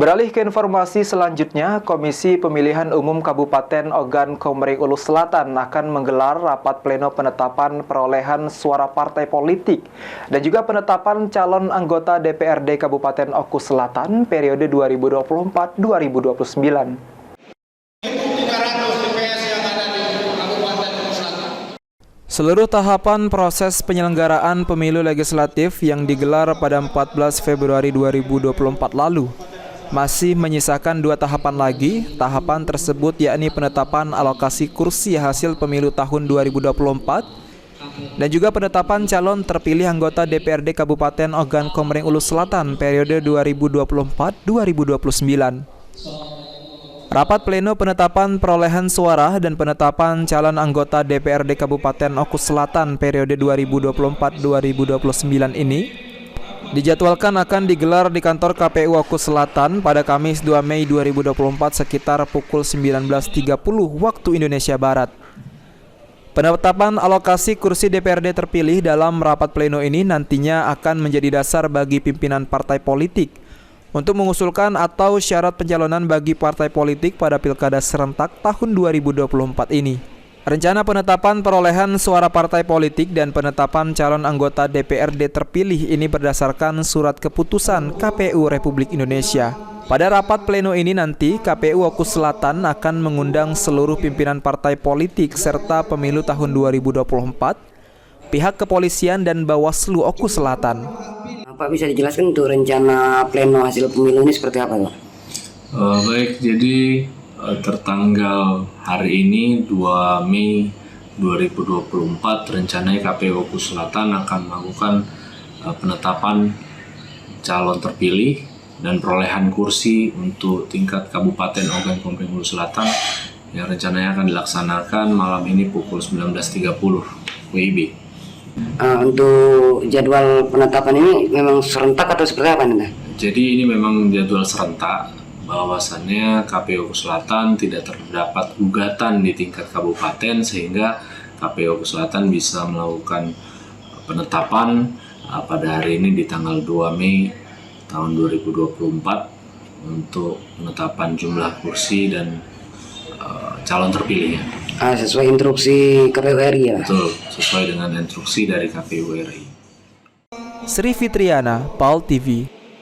Beralih ke informasi selanjutnya, Komisi Pemilihan Umum Kabupaten Ogan Komering Ulu Selatan akan menggelar rapat pleno penetapan perolehan suara partai politik dan juga penetapan calon anggota DPRD Kabupaten Oku Selatan periode 2024-2029. Seluruh tahapan proses penyelenggaraan pemilu legislatif yang digelar pada 14 Februari 2024 lalu masih menyisakan 2 tahapan lagi. Tahapan tersebut yakni penetapan alokasi kursi hasil pemilu tahun 2024 dan juga penetapan calon terpilih anggota DPRD Kabupaten Ogan Komering Ulu Selatan periode 2024-2029. Rapat pleno penetapan perolehan suara dan penetapan calon anggota DPRD Kabupaten Oku Selatan periode 2024-2029 ini dijadwalkan akan digelar di kantor KPU Oku Selatan pada Kamis 2 Mei 2024 sekitar pukul 19.30 waktu Indonesia Barat. Penetapan alokasi kursi DPRD terpilih dalam rapat pleno ini nantinya akan menjadi dasar bagi pimpinan partai politik untuk mengusulkan atau syarat pencalonan bagi partai politik pada Pilkada serentak tahun 2024 ini. Rencana penetapan perolehan suara partai politik dan penetapan calon anggota DPRD terpilih ini berdasarkan surat keputusan KPU Republik Indonesia. Pada rapat pleno ini nanti, KPU Oku Selatan akan mengundang seluruh pimpinan partai politik serta pemilu tahun 2024, pihak kepolisian dan Bawaslu Oku Selatan. Pak, bisa dijelaskan untuk rencana pleno hasil pemilu ini seperti apa, Pak? Baik, jadi tertanggal hari ini 2 Mei 2024 rencananya KPU Oku Selatan akan melakukan penetapan calon terpilih dan perolehan kursi untuk tingkat Kabupaten Ogan Komering Ulu Selatan yang rencananya akan dilaksanakan malam ini pukul 19.30 WIB. Untuk jadwal penetapan ini memang serentak atau seperti apa nih? Jadi ini memang jadwal serentak, bahwasannya KPU Oku Selatan tidak terdapat gugatan di tingkat kabupaten sehingga KPU Oku Selatan bisa melakukan penetapan pada hari ini di tanggal 2 Mei tahun 2024 untuk penetapan jumlah kursi dan calon terpilihnya. Sesuai instruksi KPU RI ya? Betul, sesuai dengan instruksi dari KPU RI. Sri Fitriana, PAL TV.